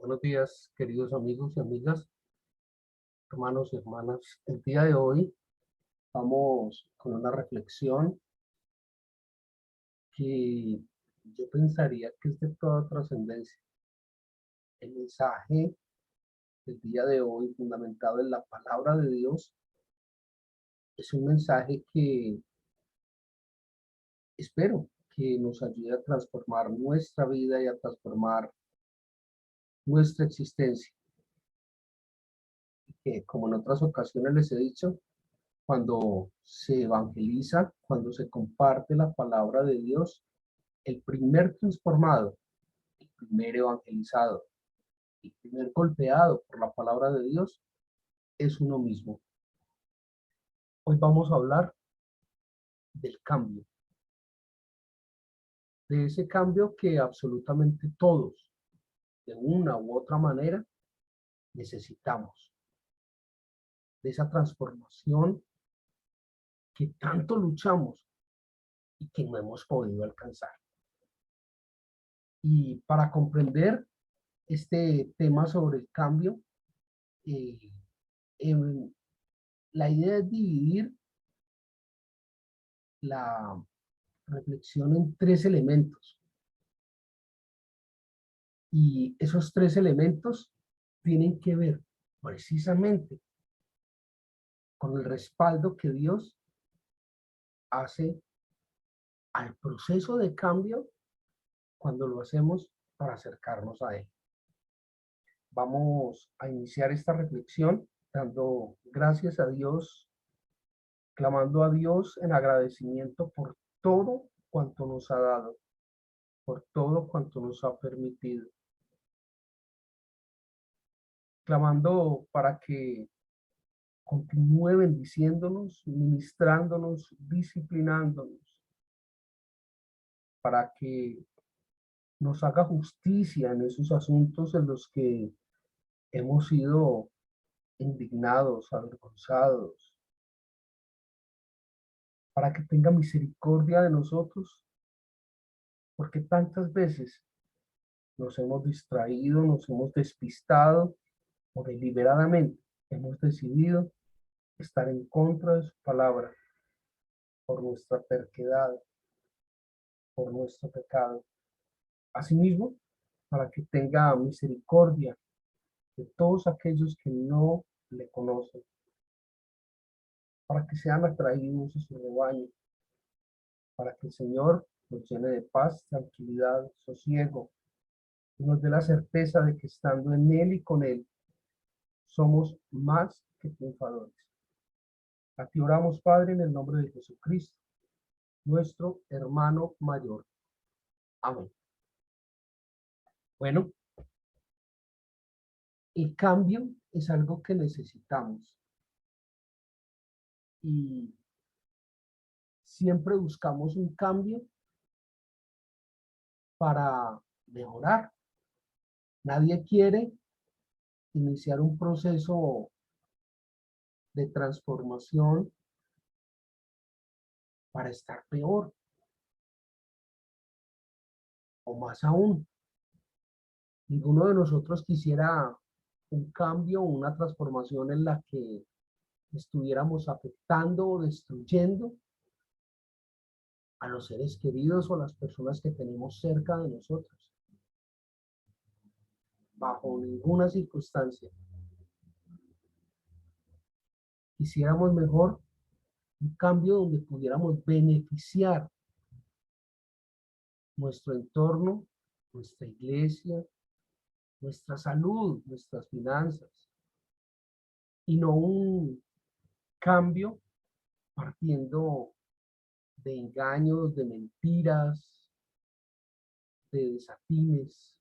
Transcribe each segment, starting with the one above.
Buenos días, queridos amigos y amigas, hermanos y hermanas. El día de hoy vamos con una reflexión que yo pensaría que es de toda trascendencia. El mensaje del día de hoy, fundamentado en la palabra de Dios, es un mensaje que espero que nos ayude a transformar nuestra vida y a transformar nuestra existencia. Que, como en otras ocasiones les he dicho, cuando se evangeliza, cuando se comparte la palabra de Dios, el primer transformado, el primer evangelizado, el primer golpeado por la palabra de Dios es uno mismo. Hoy vamos a hablar del cambio, de ese cambio que absolutamente todos, de una u otra manera, necesitamos, de esa transformación que tanto luchamos y que no hemos podido alcanzar. Y para comprender este tema sobre el cambio, eh, em, la idea es dividir la reflexión en tres elementos. Y esos tres elementos tienen que ver precisamente con el respaldo que Dios hace al proceso de cambio cuando lo hacemos para acercarnos a Él. Vamos a iniciar esta reflexión dando gracias a Dios, clamando a Dios en agradecimiento por todo cuanto nos ha dado, por todo cuanto nos ha permitido, clamando para que continúe bendiciéndonos, ministrándonos, disciplinándonos, para que nos haga justicia en esos asuntos en los que hemos sido indignados, avergonzados, para que tenga misericordia de nosotros, porque tantas veces nos hemos distraído, nos hemos despistado o deliberadamente hemos decidido estar en contra de su palabra por nuestra terquedad, por nuestro pecado. Asimismo, para que tenga misericordia de todos aquellos que no le conocen, para que sean atraídos a su rebaño, para que el Señor nos llene de paz, tranquilidad, sosiego, y nos dé la certeza de que estando en Él y con Él, somos más que triunfadores. A ti oramos, Padre, en el nombre de Jesucristo, nuestro hermano mayor. Amén. Bueno, el cambio es algo que necesitamos y siempre buscamos un cambio para mejorar. Nadie quiere iniciar un proceso de transformación para estar peor, o más aún, ninguno de nosotros quisiera un cambio, una transformación en la que estuviéramos afectando o destruyendo a los seres queridos o a las personas que tenemos cerca de nosotros, bajo ninguna circunstancia. Quisiéramos mejor un cambio donde pudiéramos beneficiar nuestro entorno, nuestra iglesia, nuestra salud, nuestras finanzas, y no un cambio partiendo de engaños, de mentiras, de desatines,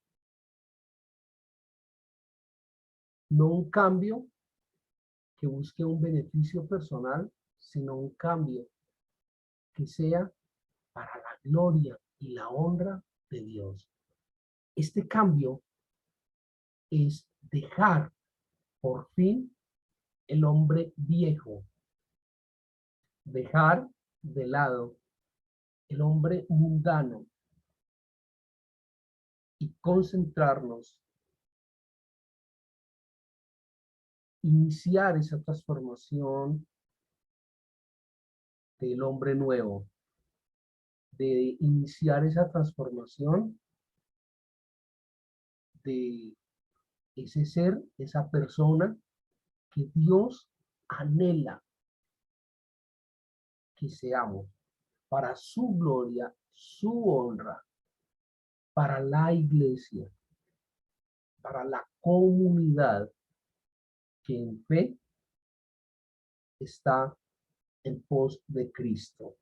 no un cambio que busque un beneficio personal, sino un cambio que sea para la gloria y la honra de Dios. Este cambio es dejar por fin el hombre viejo, dejar de lado el hombre mundano y concentrarnos iniciar esa transformación del hombre nuevo, de iniciar esa transformación de ese ser, esa persona que Dios anhela que seamos para su gloria, su honra, para la iglesia, para la comunidad que en fe está en pos de Cristo.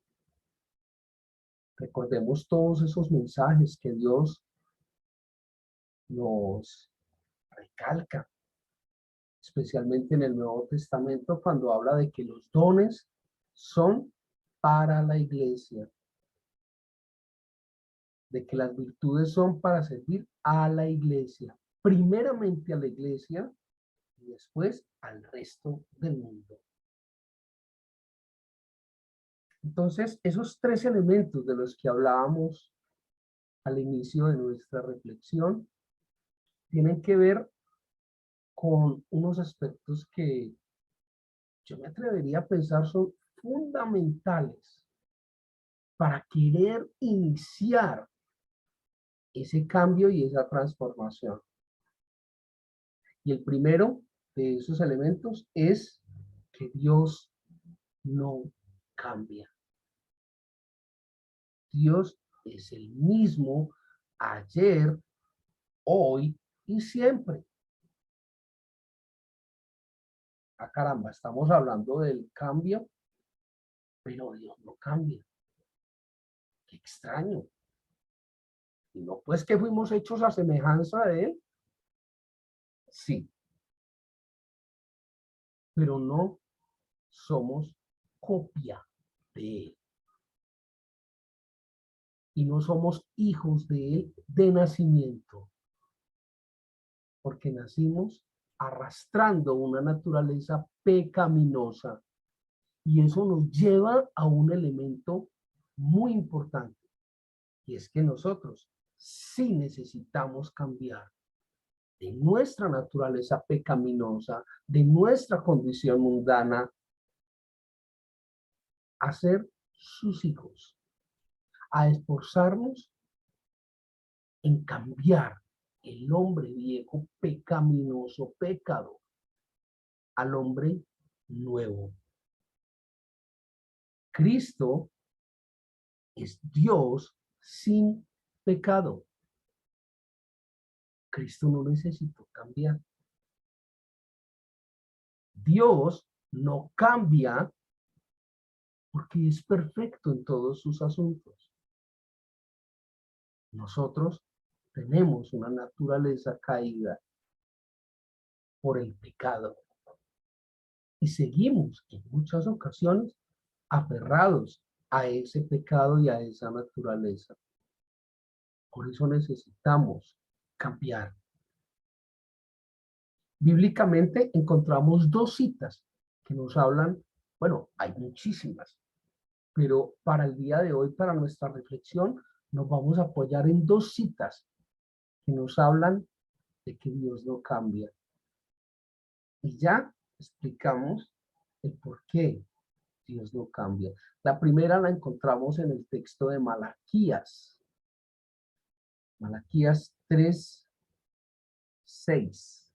Recordemos todos esos mensajes que Dios nos recalca, especialmente en el Nuevo Testamento, cuando habla de que los dones son para la iglesia, de que las virtudes son para servir a la iglesia, primeramente a la iglesia y después al resto del mundo. Entonces, esos tres elementos de los que hablábamos al inicio de nuestra reflexión tienen que ver con unos aspectos que yo me atrevería a pensar son fundamentales para querer iniciar ese cambio y esa transformación. Y el primero de esos elementos es que Dios no cambia. Dios es el mismo ayer, hoy y siempre. Ah, caramba, estamos hablando del cambio, pero Dios no cambia. Qué extraño. Y no, pues que fuimos hechos a semejanza de Él. Sí, pero no somos copia de Él. Y no somos hijos de Él de nacimiento, porque nacimos arrastrando una naturaleza pecaminosa. Y eso nos lleva a un elemento muy importante, y es que nosotros sí necesitamos cambiar de nuestra naturaleza pecaminosa, de nuestra condición mundana, a ser sus hijos, a esforzarnos en cambiar el hombre viejo pecaminoso, pecado, al hombre nuevo. Cristo es Dios sin pecado. Cristo no necesitó cambiar. Dios no cambia porque es perfecto en todos sus asuntos. Nosotros tenemos una naturaleza caída por el pecado y seguimos en muchas ocasiones aferrados a ese pecado y a esa naturaleza. Por eso necesitamos cambiar. Bíblicamente encontramos dos citas que nos hablan, bueno, hay muchísimas, pero para el día de hoy, para nuestra reflexión, nos vamos a apoyar en dos citas que nos hablan de que Dios no cambia. Y ya explicamos el por qué Dios no cambia. La primera la encontramos en el texto de Malaquías. Malaquías 3:6.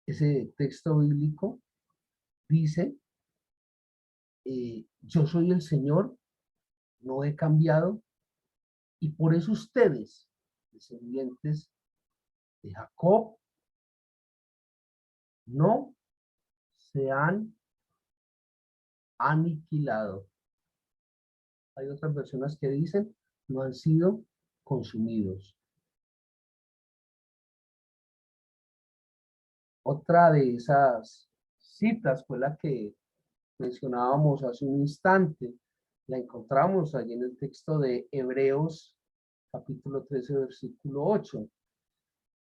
Ese texto bíblico dice, yo soy el Señor, no he cambiado, y por eso ustedes, descendientes de Jacob, no se han aniquilado. Hay otras versiones que dicen, no han sido consumidos. Otra de esas citas fue la que mencionábamos hace un instante. La encontramos allí en el texto de Hebreos, capítulo 13, versículo 8,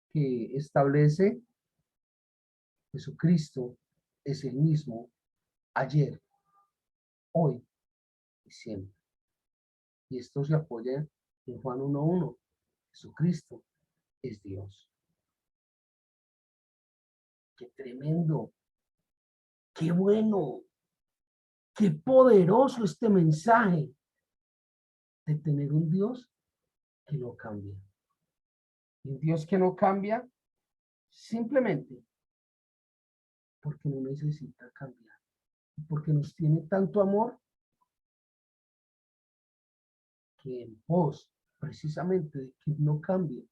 que establece Jesucristo es el mismo ayer, hoy y siempre. Y esto se apoya en Juan 1:1. Jesucristo es Dios. Qué tremendo, qué bueno, qué poderoso este mensaje de tener un Dios que no cambia. Un Dios que no cambia simplemente porque no necesita cambiar. Porque nos tiene tanto amor que en pos precisamente de que no cambie,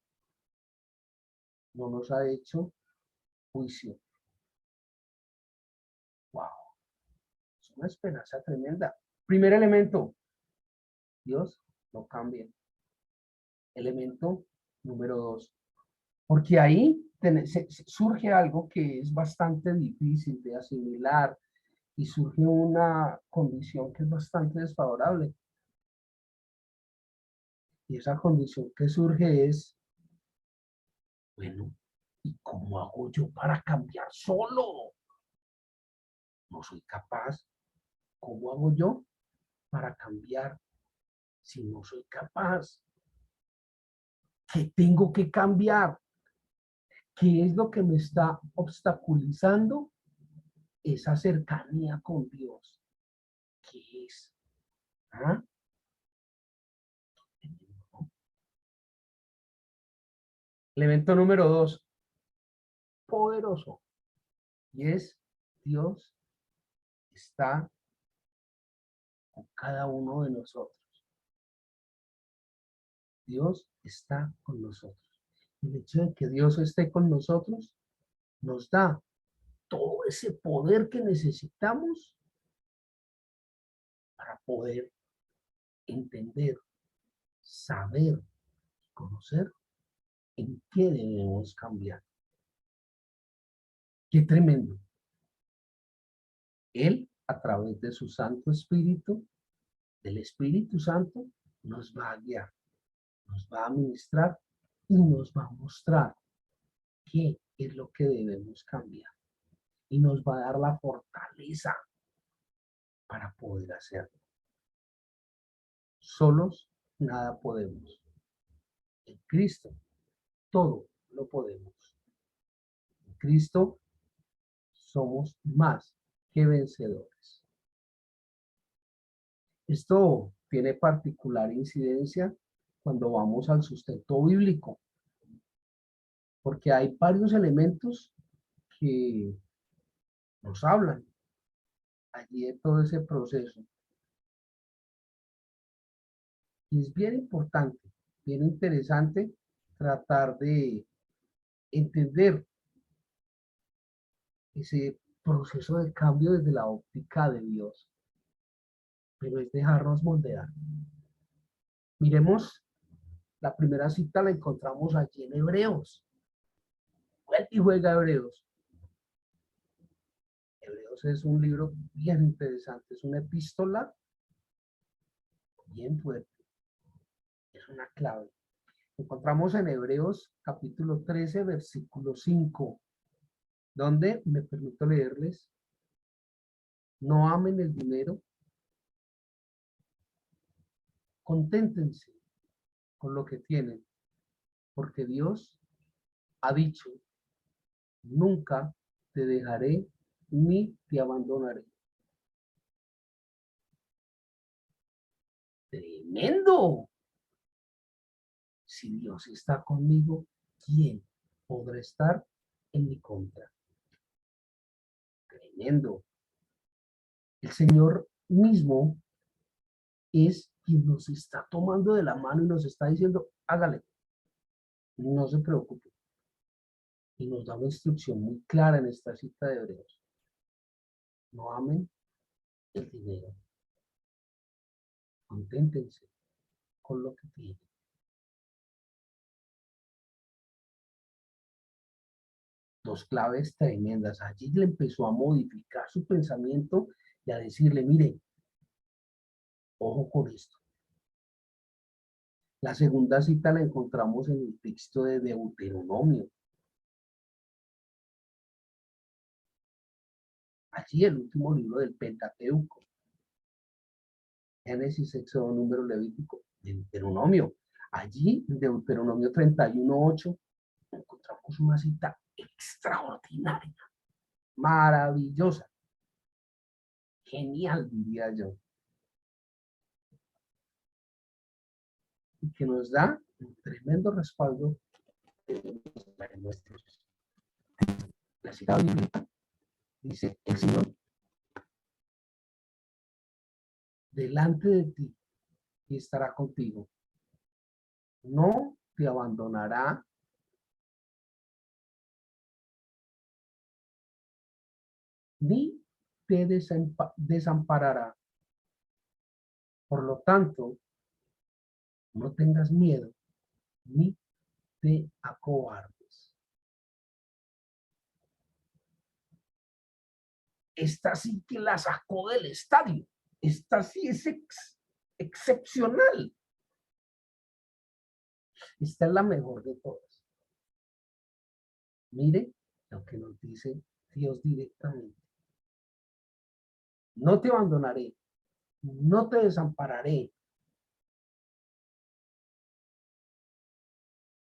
no nos ha hecho juicio. Wow, es una esperanza tremenda. Primer elemento, Dios no cambia. Elemento número 2, porque ahí surge algo que es bastante difícil de asimilar y surge una condición que es bastante desfavorable. Y esa condición que surge es, bueno, ¿y cómo hago yo para cambiar solo? No soy capaz. ¿Cómo hago yo para cambiar si no soy capaz? ¿Qué tengo que cambiar? ¿Qué es lo que me está obstaculizando esa cercanía con Dios? ¿Qué es? ¿Ah? Elemento número 2, poderoso, y es Dios está con cada uno de nosotros. Dios está con nosotros. Y el hecho de que Dios esté con nosotros nos da todo ese poder que necesitamos para poder entender, saber, conocer en qué debemos cambiar. Qué tremendo. Él, a través de su Santo Espíritu, del Espíritu Santo, nos va a guiar, nos va a ministrar y nos va a mostrar qué es lo que debemos cambiar. Y nos va a dar la fortaleza para poder hacerlo. Solos nada podemos. En Cristo todo lo podemos. En Cristo somos más que vencedores. Esto tiene particular incidencia cuando vamos al sustento bíblico, porque hay varios elementos que nos hablan allí de todo ese proceso. Y es bien importante, bien interesante tratar de entender ese proceso de cambio desde la óptica de Dios, pero es dejarnos moldear. Miremos, la primera cita la encontramos allí en Hebreos. Vuelve y juega Hebreos. Hebreos es un libro bien interesante, es una epístola bien fuerte, es una clave. Encontramos en Hebreos capítulo 13, versículo 5, donde me permito leerles, no amen el dinero, conténtense con lo que tienen, porque Dios ha dicho, nunca te dejaré ni te abandonaré. Tremendo. Si Dios está conmigo, ¿quién podrá estar en mi contra? Tremendo. El Señor mismo es quien nos está tomando de la mano y nos está diciendo, hágale, no se preocupe. Y nos da una instrucción muy clara en esta cita de Hebreos. No amen el dinero. Conténtense con lo que tienen. Dos claves tremendas. Allí le empezó a modificar su pensamiento y a decirle, mire, ojo con esto. La segunda cita la encontramos en el texto de Deuteronomio. Allí el último libro del Pentateuco. Génesis, Éxodo, Número, Levítico, Deuteronomio. Allí, en Deuteronomio 31:8, encontramos una cita extraordinaria. maravillosa, genial, diría yo, y que nos da un tremendo respaldo en nuestros. La cita bíblica dice, el Señor delante de ti y estará contigo. No te abandonará ni te desamparará. Por lo tanto, no tengas miedo ni te acobardes. Esta sí que la sacó del estadio. Esta sí es excepcional. Esta es la mejor de todas. Mire lo que nos dice Dios directamente. No te abandonaré, no te desampararé.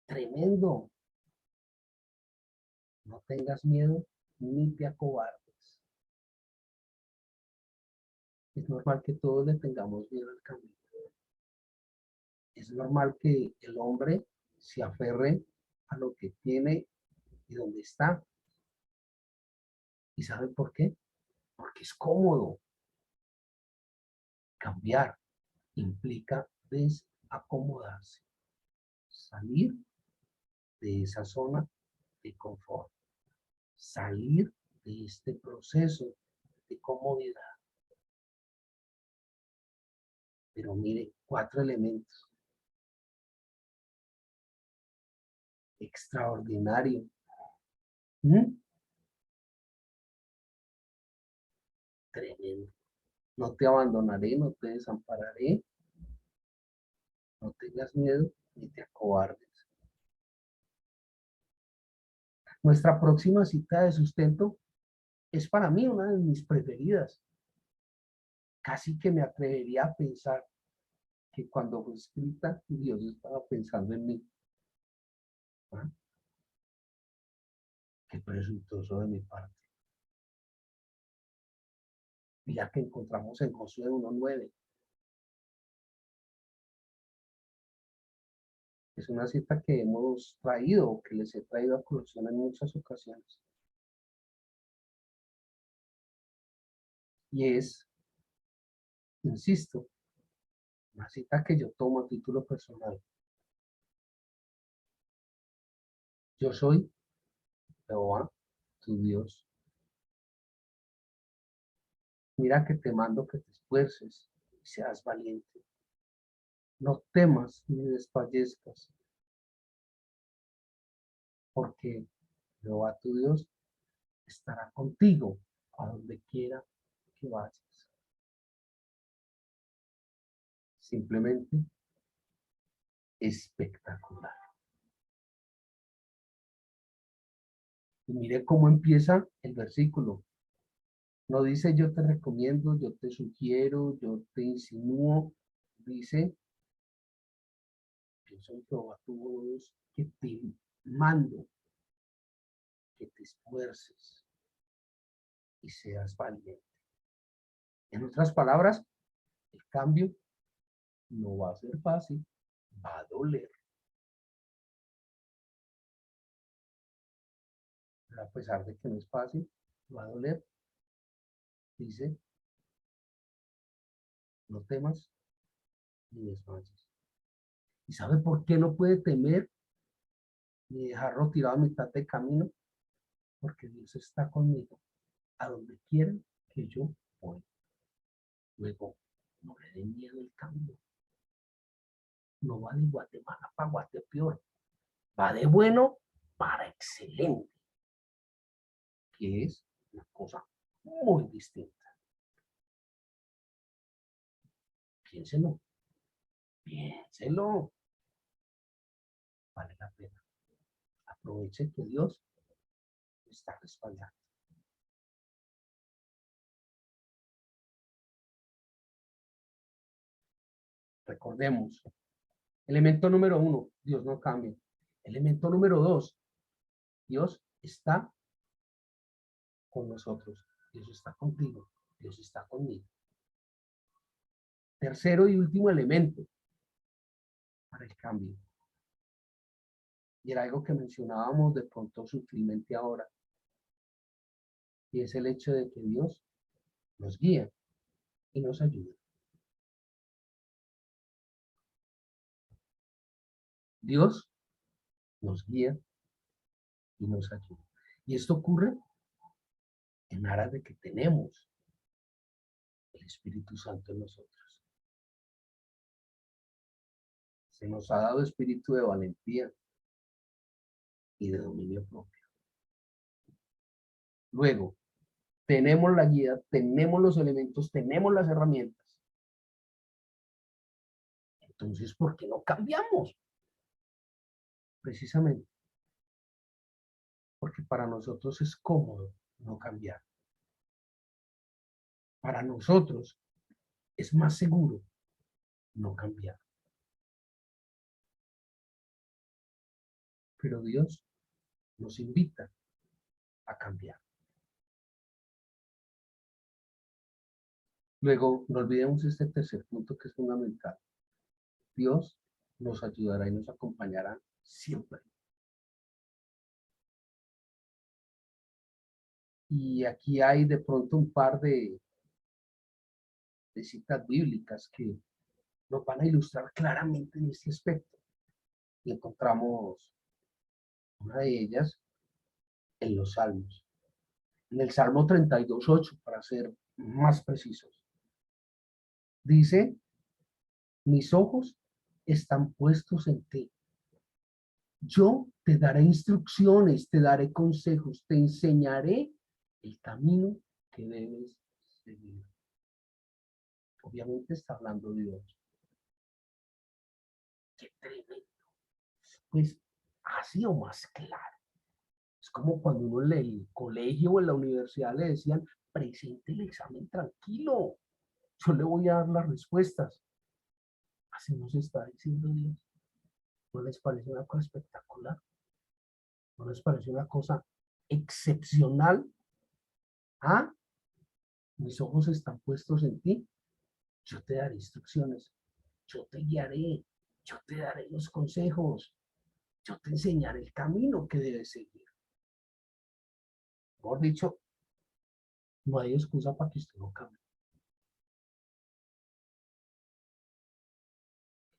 Tremendo. No tengas miedo ni te acobardes. Es normal que todos le tengamos miedo al camino. Es normal que el hombre se aferre a lo que tiene y donde está. ¿Y sabe por qué? Porque es cómodo. Cambiar implica desacomodarse, salir de esa zona de confort, salir de este proceso de comodidad. Pero mire, 4 elementos. Extraordinario. ¿Mm? Tremendo. No te abandonaré, no te desampararé, no tengas miedo ni te acobardes. Nuestra próxima cita de sustento es para mí una de mis preferidas. Casi que me atrevería a pensar que cuando fue escrita, Dios estaba pensando en mí. ¿Ah? Qué presuntuoso de mi parte. Y ya que encontramos en Josué 1:9. Es una cita que hemos traído, que les he traído a colación en muchas ocasiones. Y es, insisto, una cita que yo tomo a título personal. Yo soy Jehová, tu Dios. Mira que te mando que te esfuerces y seas valiente. No temas ni desfallezcas, porque Jehová, tu Dios, estará contigo a donde quiera que vayas. Simplemente espectacular. Y mire cómo empieza el versículo. No dice yo te recomiendo, yo te sugiero, yo te insinúo. Dice, yo soy Jehová tu Dios que te mando que te esfuerces y seas valiente. En otras palabras, el cambio no va a ser fácil, va a doler. Pero a pesar de que no es fácil, va a doler. Dice, no temas ni desmayes. ¿Y sabe por qué no puede temer ni dejarlo tirado a mitad de camino? Porque Dios está conmigo a donde quiera que yo voy. Luego, no le dé miedo el cambio. No va de Guatemala para Guatepeor. Va de bueno para excelente, que es una cosa muy distinta. Piénselo, piénselo. Vale la pena. Aproveche que Dios está respaldando. Recordemos, elemento número 1, Dios no cambia. Elemento número 2, Dios está con nosotros, Dios está contigo, Dios está conmigo. Tercero y último elemento para el cambio. Y era algo que mencionábamos de pronto sutilmente ahora. Y es el hecho de que Dios nos guía y nos ayuda. Dios nos guía y nos ayuda. Y esto ocurre en aras de que tenemos el Espíritu Santo en nosotros. Se nos ha dado espíritu de valentía y de dominio propio. Luego, tenemos la guía, tenemos los elementos, tenemos las herramientas. Entonces, ¿por qué no cambiamos? Precisamente porque para nosotros es cómodo no cambiar. Para nosotros es más seguro no cambiar. Pero Dios nos invita a cambiar. Luego, no olvidemos este tercer punto que es fundamental. Dios nos ayudará y nos acompañará siempre. Y aquí hay de pronto un par de citas bíblicas que nos van a ilustrar claramente en este aspecto. Y encontramos una de ellas en los Salmos. En el Salmo 32:8, para ser más precisos. Dice, mis ojos están puestos en ti. Yo te daré instrucciones, te daré consejos, te enseñaré el camino que debes seguir. Obviamente está hablando Dios. Qué tremendo. Pues así o más claro. Es como cuando uno en el colegio o en la universidad le decían, presente el examen tranquilo. Yo le voy a dar las respuestas. Así nos está diciendo Dios. ¿No les parece una cosa espectacular? ¿No les parece una cosa excepcional? ¿Ah? Mis ojos están puestos en ti. Yo te daré instrucciones. Yo te guiaré. Yo te daré los consejos. Yo te enseñaré el camino que debes seguir. Mejor dicho, no hay excusa para que usted no cambie.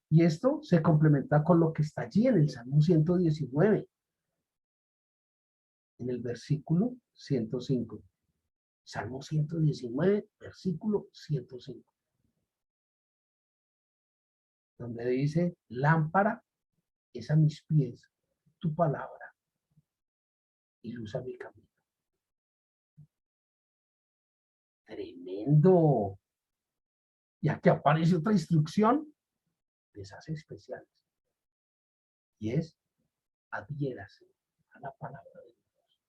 Y esto se complementa con lo que está allí en el Salmo 119, en el versículo 105. Salmo 119, versículo 105. Donde dice, lámpara es a mis pies tu palabra y luz a mi camino. Tremendo. Y aquí aparece otra instrucción de esas especiales. Y es, adhiérase a la palabra de Dios.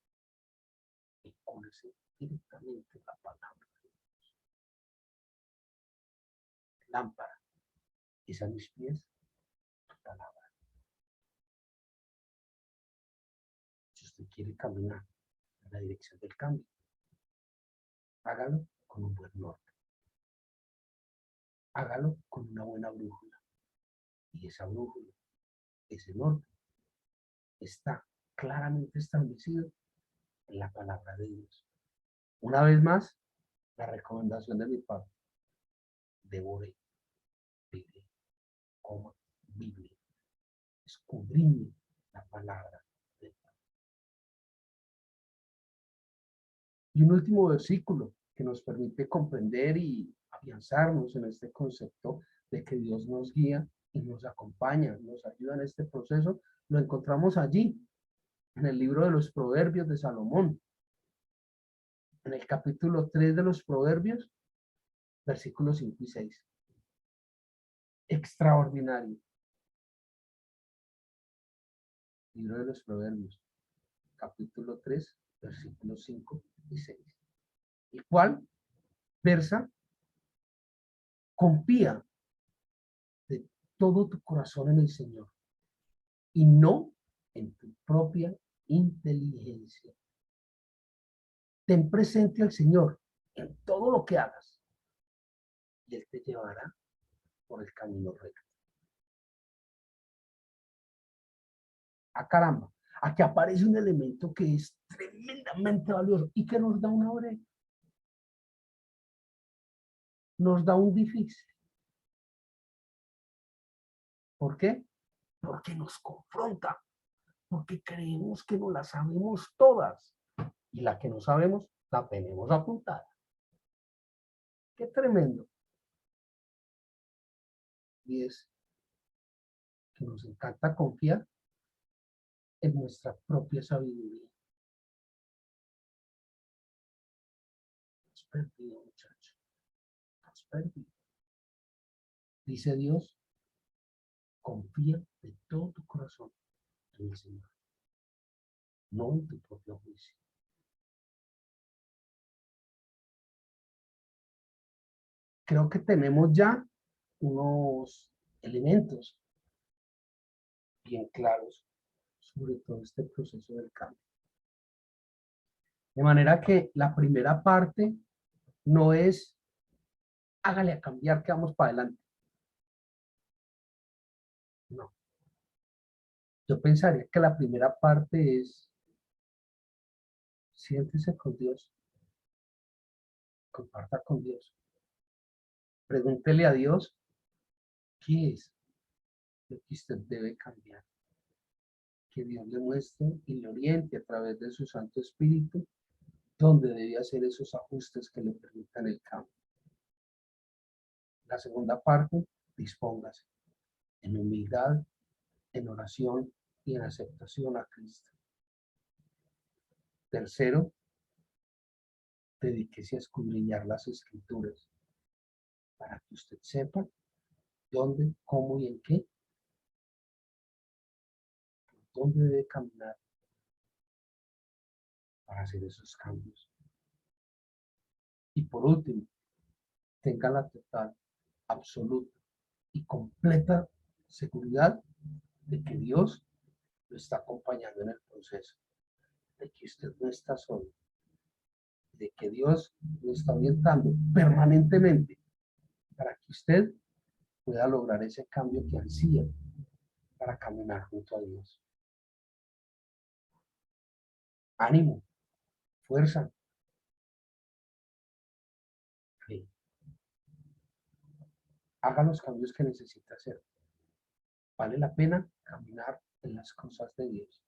Y conoce directamente la palabra de Dios. Lámpara es a mis pies tu palabra. Si usted quiere caminar en la dirección del cambio, hágalo con un buen norte. Hágalo con una buena brújula. Y esa brújula, ese norte, está claramente establecido en la palabra de Dios. Una vez más, la recomendación de mi padre, devore, vive, coma, Biblia, escudriñe la palabra de Dios. Y un último versículo que nos permite comprender y afianzarnos en este concepto de que Dios nos guía y nos acompaña, nos ayuda en este proceso, lo encontramos allí, en el libro de los Proverbios de Salomón, en el capítulo 3 de los Proverbios, versículos 5 y 6. Extraordinario. Libro de los Proverbios, capítulo 3, versículos 5 y 6. El cual versa, confía de todo tu corazón en el Señor y no en tu propia inteligencia. Ten presente al Señor en todo lo que hagas y Él te llevará por el camino recto. Ah, caramba, aquí aparece un elemento que es tremendamente valioso y que nos da una brecha, nos da un difícil. ¿Por qué? Porque nos confronta, porque creemos que no la sabemos todas y la que no sabemos la tenemos apuntada. Qué tremendo. Y es que nos encanta confiar en nuestra propia sabiduría. Has perdido, muchacho. Has perdido. Dice Dios, confía de todo tu corazón en el Señor, no en tu propio juicio. Creo que tenemos ya unos elementos bien claros sobre todo este proceso del cambio. De manera que la primera parte no es hágale a cambiar que vamos para adelante. No. Yo pensaría que la primera parte es siéntese con Dios, comparta con Dios. Pregúntele a Dios qué es lo que usted debe cambiar. Que Dios le muestre y le oriente a través de su Santo Espíritu dónde debe hacer esos ajustes que le permitan el cambio. La segunda parte, dispóngase en humildad, en oración y en aceptación a Cristo. Tercero, dedíquese a escudriñar las Escrituras para que usted sepa dónde, cómo y en qué, dónde debe caminar para hacer esos cambios. Y por último, tenga la total, absoluta y completa seguridad de que Dios lo está acompañando en el proceso, de que usted no está solo, de que Dios lo está orientando permanentemente para que usted pueda lograr ese cambio que ansía para caminar junto a Dios. Ánimo, fuerza, fe. Haga los cambios que necesita hacer. Vale la pena caminar en las cosas de Dios.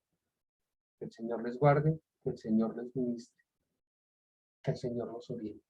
Que el Señor les guarde, que el Señor les ministre, que el Señor los oriente.